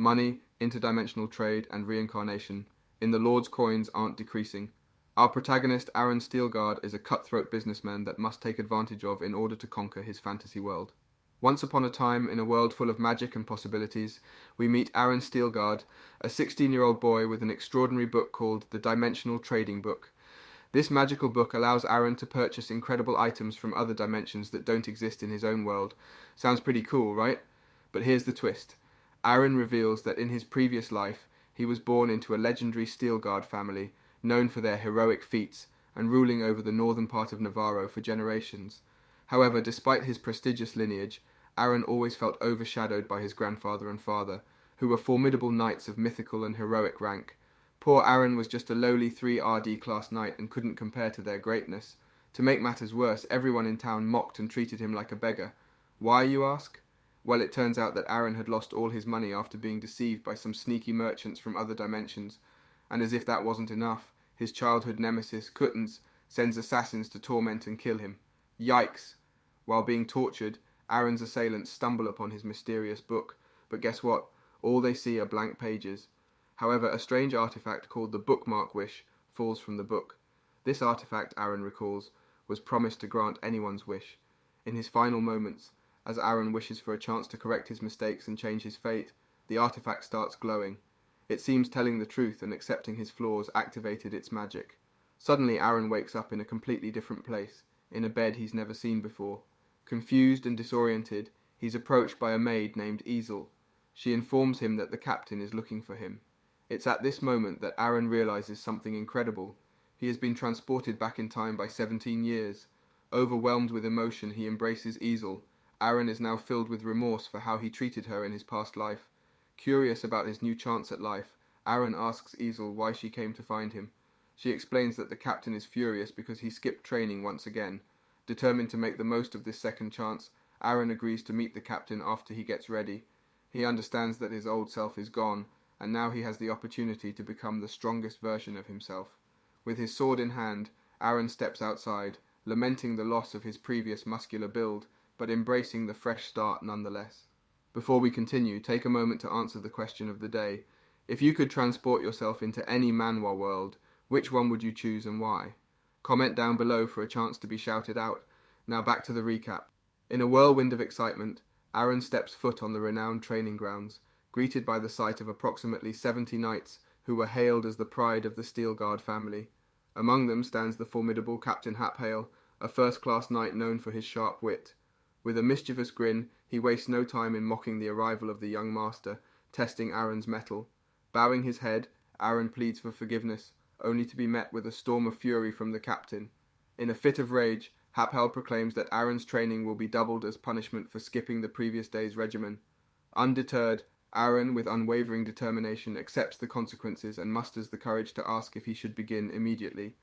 money, interdimensional trade, and reincarnation. In the Lord's coins aren't decreasing. Our protagonist, Aaron Steelguard, is a cutthroat businessman that must take advantage of in order to conquer his fantasy world. Once upon a time, in a world full of magic and possibilities, we meet Aaron Steelguard, a 16-year-old boy with an extraordinary book called the Dimensional Trading Book. This magical book allows Aaron to purchase incredible items from other dimensions that don't exist in his own world. Sounds pretty cool, right? But here's the twist. Aaron reveals that in his previous life, he was born into a legendary Steelguard family, known for their heroic feats, and ruling over the northern part of Navarro for generations. However, despite his prestigious lineage, Aaron always felt overshadowed by his grandfather and father, who were formidable knights of mythical and heroic rank. Poor Aaron was just a lowly 3 RD class knight and couldn't compare to their greatness. To make matters worse, everyone in town mocked and treated him like a beggar. Why, you ask? Well, it turns out that Aaron had lost all his money after being deceived by some sneaky merchants from other dimensions, and as if that wasn't enough, his childhood nemesis, Kuttens, sends assassins to torment and kill him. Yikes! While being tortured, Aaron's assailants stumble upon his mysterious book, but guess what? All they see are blank pages. However, a strange artifact called the Bookmark Wish falls from the book. This artifact, Aaron recalls, was promised to grant anyone's wish. In his final moments, as Aaron wishes for a chance to correct his mistakes and change his fate, the artifact starts glowing. It seems telling the truth and accepting his flaws activated its magic. Suddenly Aaron wakes up in a completely different place, in a bed he's never seen before. Confused and disoriented, he's approached by a maid named Easel. She informs him that the captain is looking for him. It's at this moment that Aaron realizes something incredible. He has been transported back in time by 17 years. Overwhelmed with emotion, he embraces Easel. Aaron is now filled with remorse for how he treated her in his past life. Curious about his new chance at life, Aaron asks Easel why she came to find him. She explains that the captain is furious because he skipped training once again. Determined to make the most of this second chance, Aaron agrees to meet the captain after he gets ready. He understands that his old self is gone, and now he has the opportunity to become the strongest version of himself. With his sword in hand, Aaron steps outside, lamenting the loss of his previous muscular build, but embracing the fresh start nonetheless. Before we continue, take a moment to answer the question of the day. If you could transport yourself into any Manhwa world, which one would you choose and why? Comment down below for a chance to be shouted out. Now back to the recap. In a whirlwind of excitement, Aaron steps foot on the renowned training grounds, greeted by the sight of approximately 70 knights who were hailed as the pride of the Steelguard family. Among them stands the formidable Captain Haphale, a first-class knight known for his sharp wit. With a mischievous grin, he wastes no time in mocking the arrival of the young master, testing Aaron's mettle. Bowing his head, Aaron pleads for forgiveness, only to be met with a storm of fury from the captain. In a fit of rage, Haphale proclaims that Aaron's training will be doubled as punishment for skipping the previous day's regimen. Undeterred, Aaron, with unwavering determination, accepts the consequences and musters the courage to ask if he should begin immediately.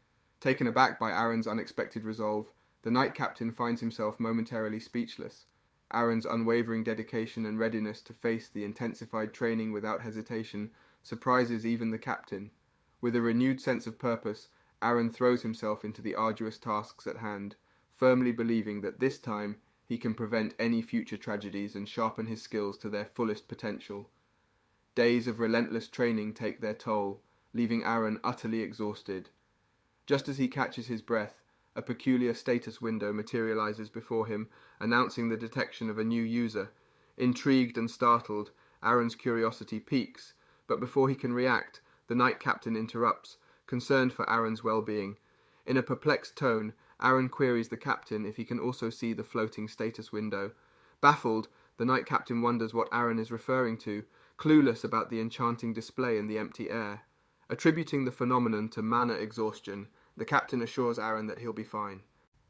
Taken aback by Aaron's unexpected resolve, the knight captain finds himself momentarily speechless. Aaron's unwavering dedication and readiness to face the intensified training without hesitation surprises even the captain. With a renewed sense of purpose, Aaron throws himself into the arduous tasks at hand, firmly believing that this time he can prevent any future tragedies and sharpen his skills to their fullest potential. Days of relentless training take their toll, leaving Aaron utterly exhausted. Just as he catches his breath, a peculiar status window materializes before him, announcing the detection of a new user. Intrigued and startled, Aaron's curiosity peaks, but before he can react, the knight captain interrupts, concerned for Aaron's well-being. In a perplexed tone, Aaron queries the captain if he can also see the floating status window. Baffled, the knight captain wonders what Aaron is referring to, clueless about the enchanting display in the empty air. Attributing the phenomenon to mana exhaustion, the captain assures Aaron that he'll be fine.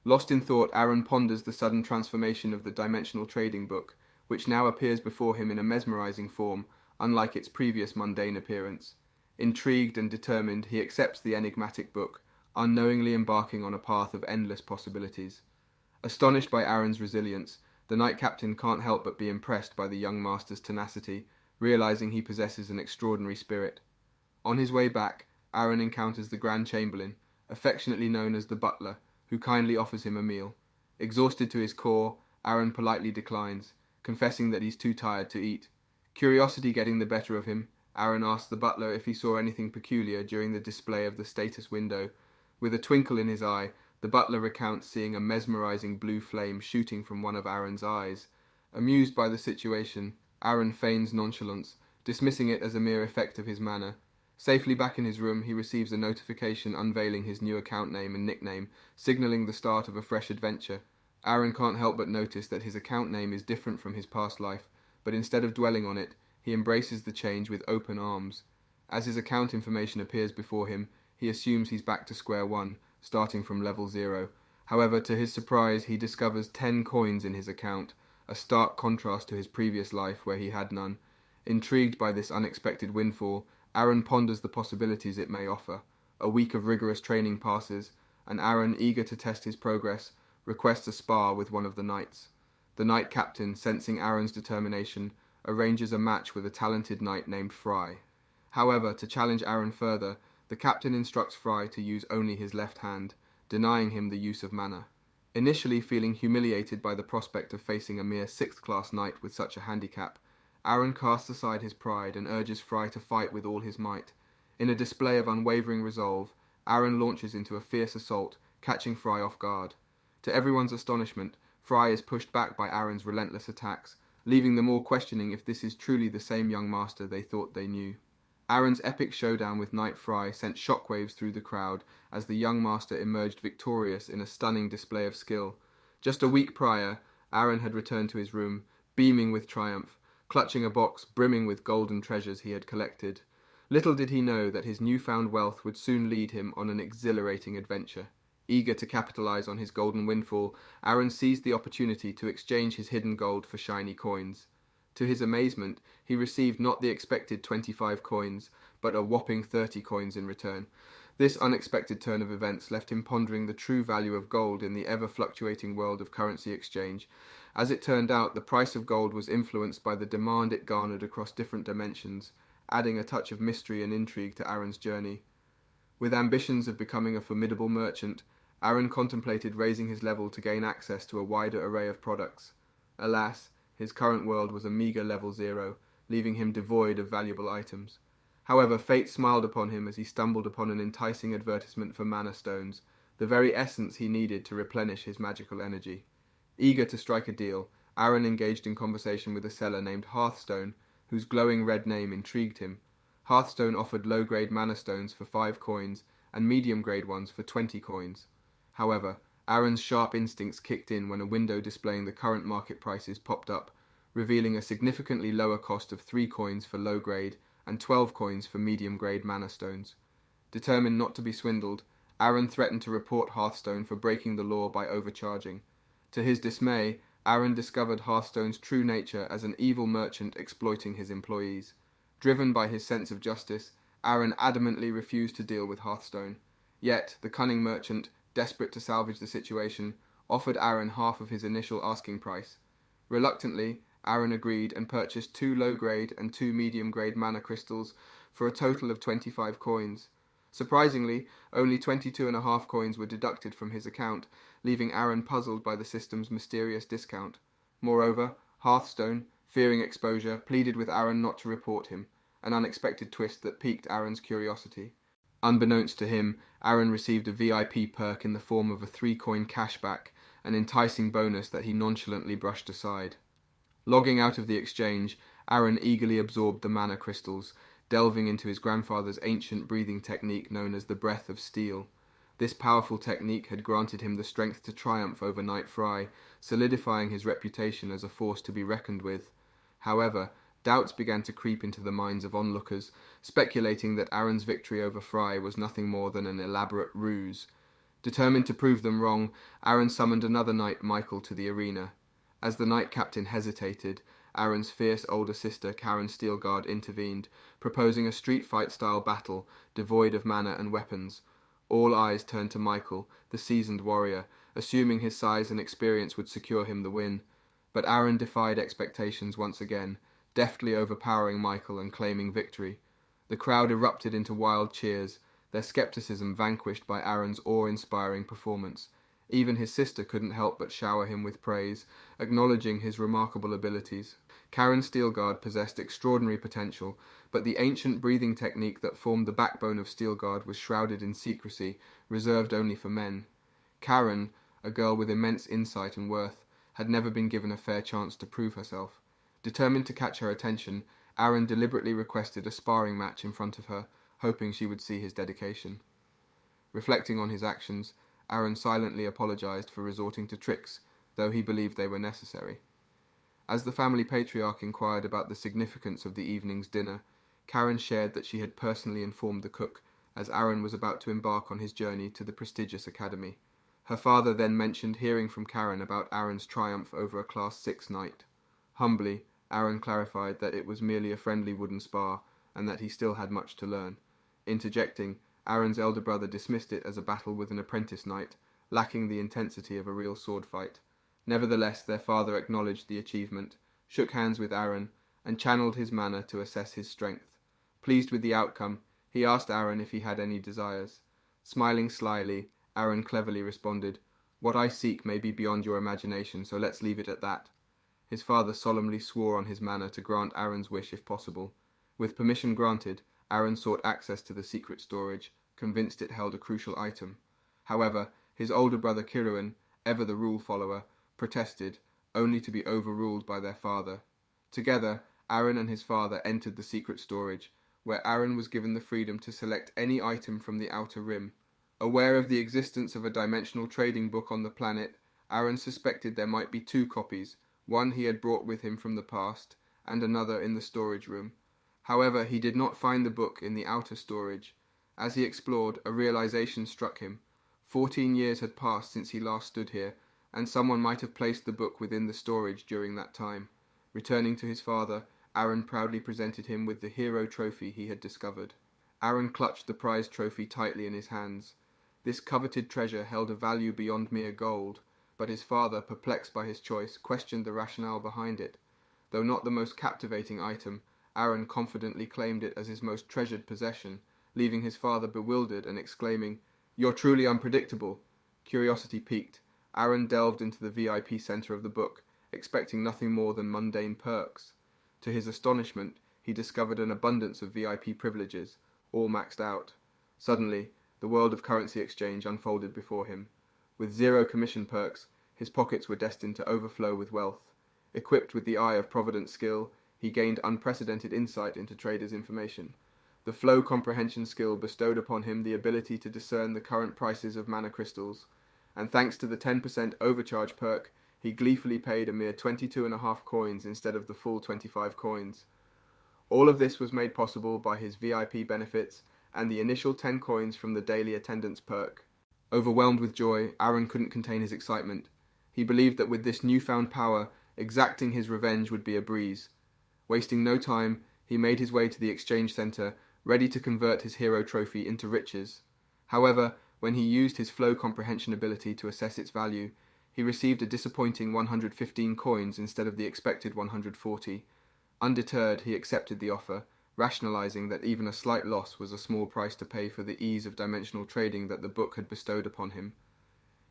Lost in thought, Aaron ponders the sudden transformation of the Dimensional Trading Book, which now appears before him in a mesmerizing form, unlike its previous mundane appearance. Intrigued and determined, he accepts the enigmatic book, unknowingly embarking on a path of endless possibilities. Astonished by Aaron's resilience, the knight captain can't help but be impressed by the young master's tenacity, realizing he possesses an extraordinary spirit. On his way back, Aaron encounters the Grand Chamberlain, affectionately known as the butler, who kindly offers him a meal. Exhausted to his core, Aaron politely declines, confessing that he's too tired to eat. Curiosity getting the better of him, Aaron asked the butler if he saw anything peculiar during the display of the status window. With a twinkle in his eye, the butler recounts seeing a mesmerizing blue flame shooting from one of Aaron's eyes. Amused by the situation, Aaron feigns nonchalance, dismissing it as a mere effect of his manner. Safely back in his room, he receives a notification unveiling his new account name and nickname, signaling the start of a fresh adventure. Aaron can't help but notice that his account name is different from his past life, but instead of dwelling on it, he embraces the change with open arms. As his account information appears before him, he assumes he's back to square one, starting from level 0. However, to his surprise, he discovers 10 coins in his account, a stark contrast to his previous life where he had none. Intrigued by this unexpected windfall, Aaron ponders the possibilities it may offer. A week of rigorous training passes, and Aaron, eager to test his progress, requests a spar with one of the knights. The knight captain, sensing Aaron's determination, arranges a match with a talented knight named Fry. However, to challenge Aaron further, the captain instructs Fry to use only his left hand, denying him the use of mana. Initially feeling humiliated by the prospect of facing a mere 6th-class knight with such a handicap, Aaron casts aside his pride and urges Fry to fight with all his might. In a display of unwavering resolve, Aaron launches into a fierce assault, catching Fry off guard. To everyone's astonishment, Fry is pushed back by Aaron's relentless attacks, leaving them all questioning if this is truly the same young master they thought they knew. Aaron's epic showdown with Knight Fry sent shockwaves through the crowd as the young master emerged victorious in a stunning display of skill. Just a week prior, Aaron had returned to his room, beaming with triumph, clutching a box brimming with golden treasures he had collected. Little did he know that his newfound wealth would soon lead him on an exhilarating adventure. Eager to capitalize on his golden windfall, Aaron seized the opportunity to exchange his hidden gold for shiny coins. To his amazement, he received not the expected 25 coins, but a whopping 30 coins in return. This unexpected turn of events left him pondering the true value of gold in the ever-fluctuating world of currency exchange. As it turned out, the price of gold was influenced by the demand it garnered across different dimensions, adding a touch of mystery and intrigue to Aaron's journey. With ambitions of becoming a formidable merchant, Aaron contemplated raising his level to gain access to a wider array of products. Alas, his current world was a meager level 0, leaving him devoid of valuable items. However, fate smiled upon him as he stumbled upon an enticing advertisement for mana stones, the very essence he needed to replenish his magical energy. Eager to strike a deal, Aaron engaged in conversation with a seller named Hearthstone, whose glowing red name intrigued him. Hearthstone offered low-grade mana stones for 5 coins and medium-grade ones for 20 coins. However, Aaron's sharp instincts kicked in when a window displaying the current market prices popped up, revealing a significantly lower cost of 3 coins for low-grade and 12 coins for medium-grade mana stones. Determined not to be swindled, Aaron threatened to report Hearthstone for breaking the law by overcharging. To his dismay, Aaron discovered Hearthstone's true nature as an evil merchant exploiting his employees. Driven by his sense of justice, Aaron adamantly refused to deal with Hearthstone. Yet, the cunning merchant, desperate to salvage the situation, offered Aaron half of his initial asking price. Reluctantly, Aaron agreed and purchased 2 low-grade and 2 medium-grade mana crystals for a total of 25 coins. Surprisingly, only 22.5 coins were deducted from his account, leaving Aaron puzzled by the system's mysterious discount. Moreover, Hearthstone, fearing exposure, pleaded with Aaron not to report him, an unexpected twist that piqued Aaron's curiosity. Unbeknownst to him, Aaron received a VIP perk in the form of a 3-coin cashback, an enticing bonus that he nonchalantly brushed aside. Logging out of the exchange, Aaron eagerly absorbed the mana crystals, delving into his grandfather's ancient breathing technique known as the Breath of Steel. This powerful technique had granted him the strength to triumph over Knight Fry, solidifying his reputation as a force to be reckoned with. However, doubts began to creep into the minds of onlookers, speculating that Aaron's victory over Fry was nothing more than an elaborate ruse. Determined to prove them wrong, Aaron summoned another knight, Michael, to the arena. As the knight captain hesitated, Aaron's fierce older sister, Karen Steelguard, intervened, proposing a street fight-style battle, devoid of mana and weapons. All eyes turned to Michael, the seasoned warrior, assuming his size and experience would secure him the win. But Aaron defied expectations once again, deftly overpowering Michael and claiming victory. The crowd erupted into wild cheers, their skepticism vanquished by Aaron's awe-inspiring performance. Even his sister couldn't help but shower him with praise, acknowledging his remarkable abilities. Karen Steelguard possessed extraordinary potential, but the ancient breathing technique that formed the backbone of Steelguard was shrouded in secrecy, reserved only for men. Karen, a girl with immense insight and worth, had never been given a fair chance to prove herself. Determined to catch her attention, Aaron deliberately requested a sparring match in front of her, hoping she would see his dedication. Reflecting on his actions, Aaron silently apologized for resorting to tricks, though he believed they were necessary. As the family patriarch inquired about the significance of the evening's dinner, Karen shared that she had personally informed the cook, as Aaron was about to embark on his journey to the prestigious academy. Her father then mentioned hearing from Karen about Aaron's triumph over a Class 6 knight. Humbly, Aaron clarified that it was merely a friendly wooden spar, and that he still had much to learn. Interjecting, Aaron's elder brother dismissed it as a battle with an apprentice knight, lacking the intensity of a real sword fight. Nevertheless, their father acknowledged the achievement, shook hands with Aaron, and channeled his mana to assess his strength. Pleased with the outcome, he asked Aaron if he had any desires. Smiling slyly, Aaron cleverly responded, "What I seek may be beyond your imagination, so let's leave it at that." His father solemnly swore on his mana to grant Aaron's wish if possible. With permission granted, Aaron sought access to the secret storage, convinced it held a crucial item. However, his older brother Kiruan, ever the rule follower, protested, only to be overruled by their father. Together, Aaron and his father entered the secret storage, where Aaron was given the freedom to select any item from the outer rim. Aware of the existence of a dimensional trading book on the planet, Aaron suspected there might be two copies, one he had brought with him from the past, and another in the storage room. However, he did not find the book in the outer storage. As he explored, a realization struck him. 14 years had passed since he last stood here, and someone might have placed the book within the storage during that time. Returning to his father, Aaron proudly presented him with the hero trophy he had discovered. Aaron clutched the prized trophy tightly in his hands. This coveted treasure held a value beyond mere gold, but his father, perplexed by his choice, questioned the rationale behind it. Though not the most captivating item, Aaron confidently claimed it as his most treasured possession, leaving his father bewildered and exclaiming, "You're truly unpredictable." Curiosity piqued, Aaron delved into the VIP center of the book, expecting nothing more than mundane perks. To his astonishment, he discovered an abundance of VIP privileges, all maxed out. Suddenly, the world of currency exchange unfolded before him. With 0 commission perks, his pockets were destined to overflow with wealth. Equipped with the eye of provident skill, he gained unprecedented insight into traders' information. The flow comprehension skill bestowed upon him the ability to discern the current prices of mana crystals, and thanks to the 10% overcharge perk, he gleefully paid a mere 22.5 coins instead of the full 25 coins. All of this was made possible by his VIP benefits and the initial 10 coins from the daily attendance perk. Overwhelmed with joy, Aaron couldn't contain his excitement. He believed that with this newfound power, exacting his revenge would be a breeze. Wasting no time, he made his way to the exchange center, ready to convert his hero trophy into riches. However, when he used his flow comprehension ability to assess its value, he received a disappointing 115 coins instead of the expected 140. Undeterred, he accepted the offer, rationalizing that even a slight loss was a small price to pay for the ease of dimensional trading that the book had bestowed upon him.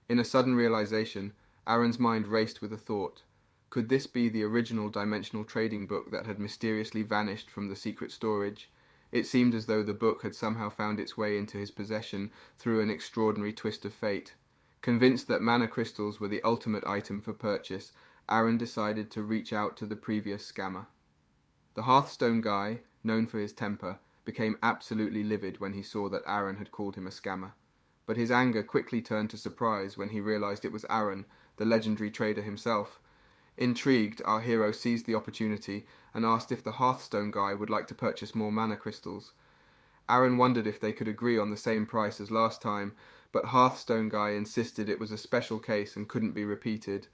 In a sudden realization, Aaron's mind raced with a thought. Could this be the original dimensional trading book that had mysteriously vanished from the secret storage? It seemed as though the book had somehow found its way into his possession through an extraordinary twist of fate. Convinced that mana crystals were the ultimate item for purchase, Aaron decided to reach out to the previous scammer. The Hearthstone guy, known for his temper, became absolutely livid when he saw that Aaron had called him a scammer. But his anger quickly turned to surprise when he realized it was Aaron, the legendary trader himself. Intrigued, our hero seized the opportunity and asked if the Hearthstone guy would like to purchase more mana crystals. Aaron wondered if they could agree on the same price as last time, but Hearthstone guy insisted it was a special case and couldn't be repeated.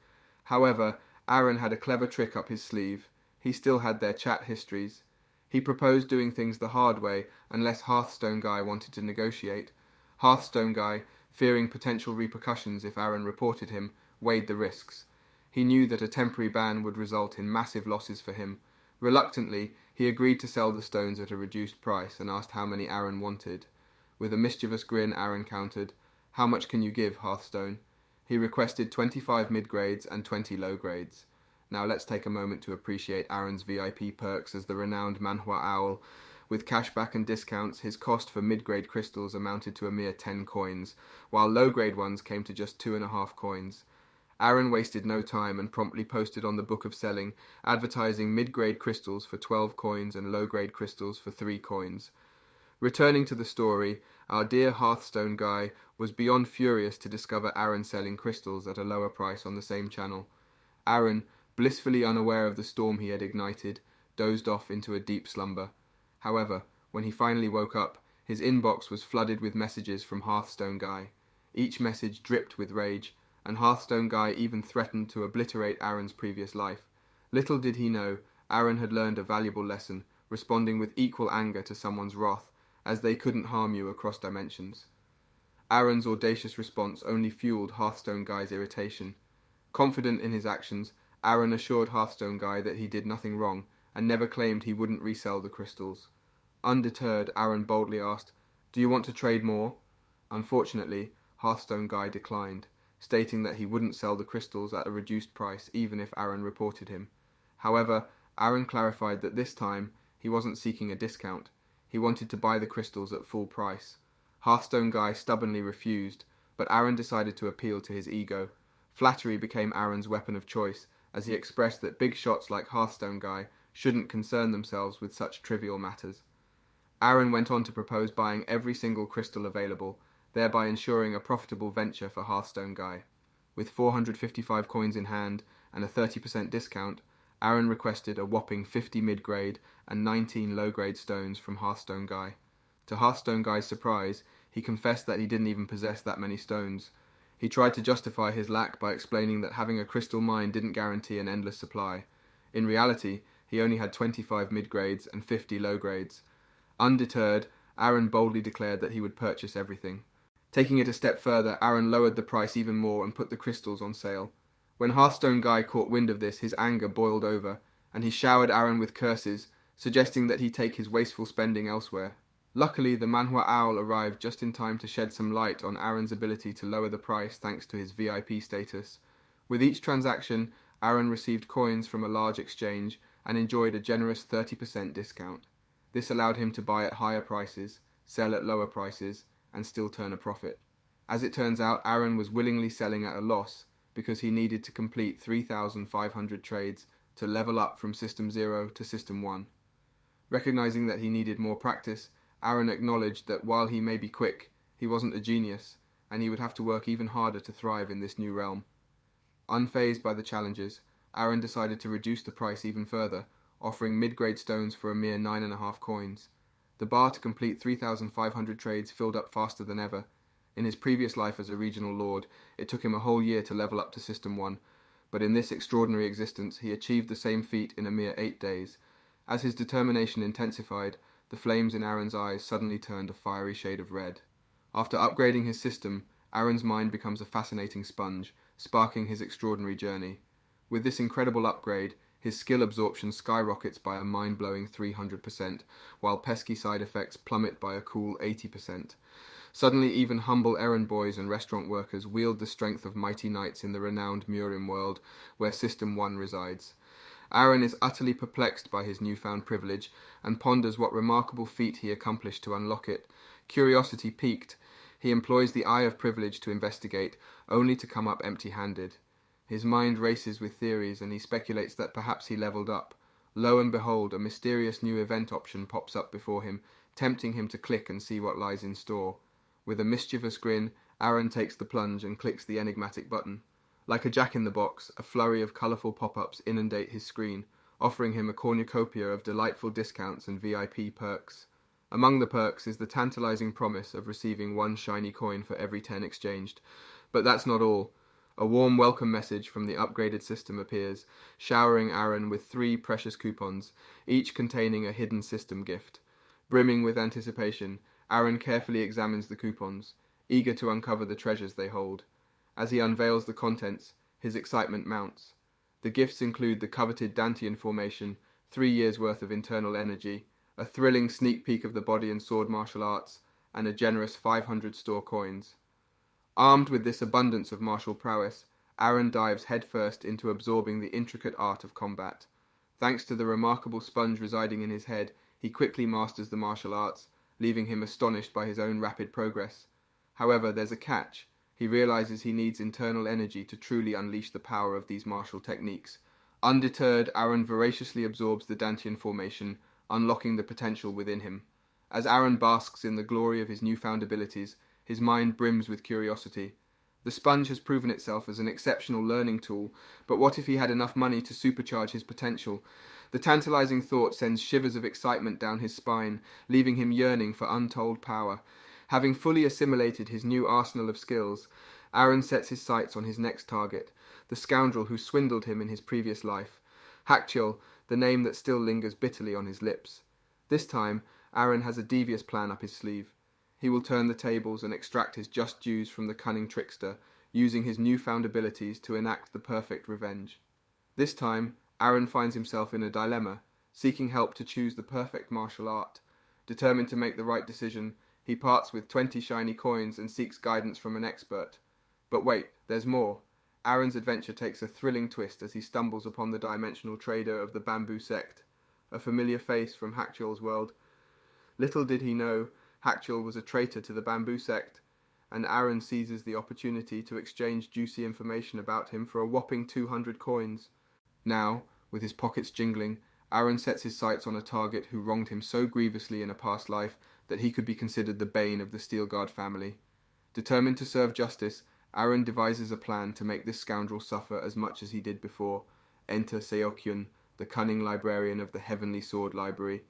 However, Aaron had a clever trick up his sleeve. He still had their chat histories. He proposed doing things the hard way unless Hearthstone guy wanted to negotiate. Hearthstone guy, fearing potential repercussions if Aaron reported him, weighed the risks. He knew that a temporary ban would result in massive losses for him. Reluctantly, he agreed to sell the stones at a reduced price and asked how many Aaron wanted. With a mischievous grin, Aaron countered, "How much can you give, Hearthstone?" He requested 25 mid-grades and 20 low-grades. Now let's take a moment to appreciate Aaron's VIP perks as the renowned Manhwa Owl. With cashback and discounts, his cost for mid-grade crystals amounted to a mere 10 coins, while low-grade ones came to just 2.5 coins. Aaron wasted no time and promptly posted on the Book of Selling, advertising mid-grade crystals for 12 coins and low-grade crystals for 3 coins. Returning to the story, our dear Hearthstone guy was beyond furious to discover Aaron selling crystals at a lower price on the same channel. Aaron, blissfully unaware of the storm he had ignited, dozed off into a deep slumber. However, when he finally woke up, his inbox was flooded with messages from Hearthstone guy. Each message dripped with rage, and Hearthstone guy even threatened to obliterate Aaron's previous life. Little did he know, Aaron had learned a valuable lesson, responding with equal anger to someone's wrath, as they couldn't harm you across dimensions. Aaron's audacious response only fueled Hearthstone guy's irritation. Confident in his actions, Aaron assured Hearthstone guy that he did nothing wrong, and never claimed he wouldn't resell the crystals. Undeterred, Aaron boldly asked, "Do you want to trade more?" Unfortunately, Hearthstone guy declined, stating that he wouldn't sell the crystals at a reduced price even if Aaron reported him. However, Aaron clarified that this time he wasn't seeking a discount. He wanted to buy the crystals at full price. Hearthstone guy stubbornly refused, but Aaron decided to appeal to his ego. Flattery became Aaron's weapon of choice, as he expressed that big shots like Hearthstone guy shouldn't concern themselves with such trivial matters. Aaron went on to propose buying every single crystal available, thereby ensuring a profitable venture for Hearthstone guy. With 455 coins in hand and a 30% discount, Aaron requested a whopping 50 mid-grade and 19 low-grade stones from Hearthstone guy. To Hearthstone guy's surprise, he confessed that he didn't even possess that many stones. He tried to justify his lack by explaining that having a crystal mine didn't guarantee an endless supply. In reality, he only had 25 mid-grades and 50 low-grades. Undeterred, Aaron boldly declared that he would purchase everything. Taking it a step further, Aaron lowered the price even more and put the crystals on sale. When Hearthstone guy caught wind of this, his anger boiled over, and he showered Aaron with curses, suggesting that he take his wasteful spending elsewhere. Luckily, the Manhwa Owl arrived just in time to shed some light on Aaron's ability to lower the price thanks to his VIP status. With each transaction, Aaron received coins from a large exchange and enjoyed a generous 30% discount. This allowed him to buy at higher prices, sell at lower prices, and still turn a profit. As it turns out, Aaron was willingly selling at a loss because he needed to complete 3,500 trades to level up from System 0 to System 1. Recognizing that he needed more practice, Aaron acknowledged that while he may be quick, he wasn't a genius, and he would have to work even harder to thrive in this new realm. Unfazed by the challenges, Aaron decided to reduce the price even further, offering mid-grade stones for a mere 9.5 coins. The bar to complete 3,500 trades filled up faster than ever. In his previous life as a regional lord, it took him a whole year to level up to System 1, but in this extraordinary existence he achieved the same feat in a mere 8 days. As his determination intensified, the flames in Aaron's eyes suddenly turned a fiery shade of red. After upgrading his system, Aaron's mind becomes a fascinating sponge, sparking his extraordinary journey. With this incredible upgrade, his skill absorption skyrockets by a mind-blowing 300%, while pesky side effects plummet by a cool 80%. Suddenly, even humble errand boys and restaurant workers wield the strength of mighty knights in the renowned Murim world, where System 1 resides. Aaron is utterly perplexed by his newfound privilege, and ponders what remarkable feat he accomplished to unlock it. Curiosity piqued, he employs the eye of privilege to investigate, only to come up empty-handed. His mind races with theories, and he speculates that perhaps he leveled up. Lo and behold, a mysterious new event option pops up before him, tempting him to click and see what lies in store. With a mischievous grin, Aaron takes the plunge and clicks the enigmatic button. Like a jack-in-the-box, a flurry of colourful pop-ups inundate his screen, offering him a cornucopia of delightful discounts and VIP perks. Among the perks is the tantalising promise of receiving 1 shiny coin for every 10 exchanged. But that's not all. A warm welcome message from the upgraded system appears, showering Aaron with 3 precious coupons, each containing a hidden system gift. Brimming with anticipation, Aaron carefully examines the coupons, eager to uncover the treasures they hold. As he unveils the contents, his excitement mounts. The gifts include the coveted Dantian formation, 3 years' worth of internal energy, a thrilling sneak peek of the body and sword martial arts, and a generous 500 store coins. Armed with this abundance of martial prowess, Aaron dives headfirst into absorbing the intricate art of combat. Thanks to the remarkable sponge residing in his head, he quickly masters the martial arts, leaving him astonished by his own rapid progress. However, there's a catch. He realizes he needs internal energy to truly unleash the power of these martial techniques. Undeterred, Aaron voraciously absorbs the Dantian formation, unlocking the potential within him. As Aaron basks in the glory of his newfound abilities, his mind brims with curiosity. The sponge has proven itself as an exceptional learning tool, but what if he had enough money to supercharge his potential? The tantalizing thought sends shivers of excitement down his spine, leaving him yearning for untold power. Having fully assimilated his new arsenal of skills, Aaron sets his sights on his next target, the scoundrel who swindled him in his previous life. Hakchil, the name that still lingers bitterly on his lips. This time, Aaron has a devious plan up his sleeve. He will turn the tables and extract his just dues from the cunning trickster, using his newfound abilities to enact the perfect revenge. This time, Aaron finds himself in a dilemma, seeking help to choose the perfect martial art. Determined to make the right decision, he parts with 20 shiny coins and seeks guidance from an expert. But wait, there's more. Aaron's adventure takes a thrilling twist as he stumbles upon the dimensional trader of the Bamboo Sect, a familiar face from Hakchil's world. Little did he know, Hakchil was a traitor to the Bamboo Sect, and Aaron seizes the opportunity to exchange juicy information about him for a whopping 200 coins. Now, with his pockets jingling, Aaron sets his sights on a target who wronged him so grievously in a past life that he could be considered the bane of the Steelguard family. Determined to serve justice, Aaron devises a plan to make this scoundrel suffer as much as he did before. Enter Seokyun, the cunning librarian of the Heavenly Sword Library.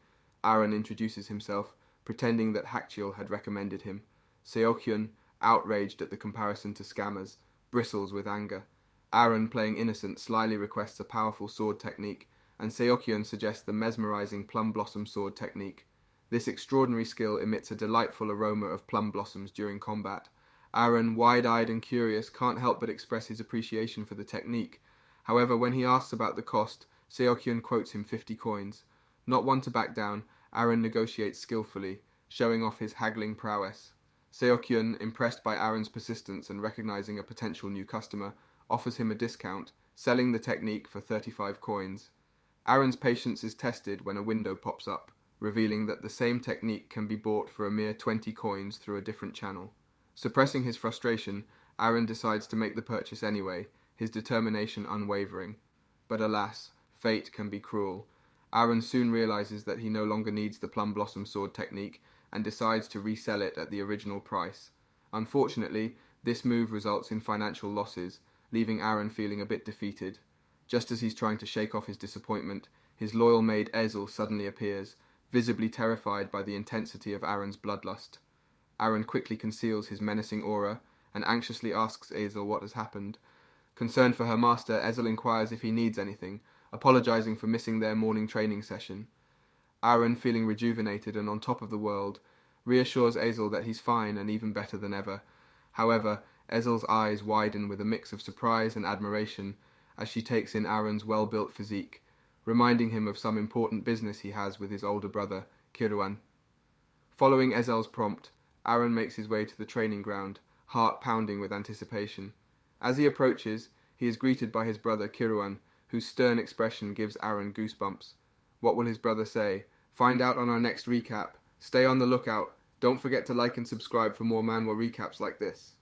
Aaron introduces himself, pretending that Hakchil had recommended him. Seokyun, outraged at the comparison to scammers, bristles with anger. Aaron, playing innocent, slyly requests a powerful sword technique, and Seokyun suggests the mesmerizing plum blossom sword technique. This extraordinary skill emits a delightful aroma of plum blossoms during combat. Aaron, wide-eyed and curious, can't help but express his appreciation for the technique. However, when he asks about the cost, Seokyun quotes him 50 coins. Not one to back down, Aaron negotiates skillfully, showing off his haggling prowess. Seokyun, impressed by Aaron's persistence and recognizing a potential new customer, offers him a discount, selling the technique for 35 coins. Aaron's patience is tested when a window pops up, revealing that the same technique can be bought for a mere 20 coins through a different channel. Suppressing his frustration, Aaron decides to make the purchase anyway, his determination unwavering. But alas, fate can be cruel. Aaron soon realizes that he no longer needs the plum blossom sword technique and decides to resell it at the original price. Unfortunately, this move results in financial losses, leaving Aaron feeling a bit defeated. Just as he's trying to shake off his disappointment, his loyal maid Ezel suddenly appears, visibly terrified by the intensity of Aaron's bloodlust. Aaron quickly conceals his menacing aura and anxiously asks Ezel what has happened. Concerned for her master, Ezel inquires if he needs anything, apologizing for missing their morning training session. Aaron, feeling rejuvenated and on top of the world, reassures Ezel that he's fine and even better than ever. However, Ezel's eyes widen with a mix of surprise and admiration as she takes in Aaron's well-built physique, reminding him of some important business he has with his older brother, Kiruan. Following Ezel's prompt, Aaron makes his way to the training ground, heart pounding with anticipation. As he approaches, he is greeted by his brother Kiruan, whose stern expression gives Aaron goosebumps. What will his brother say? Find out on our next recap. Stay on the lookout. Don't forget to like and subscribe for more Manhwa recaps like this.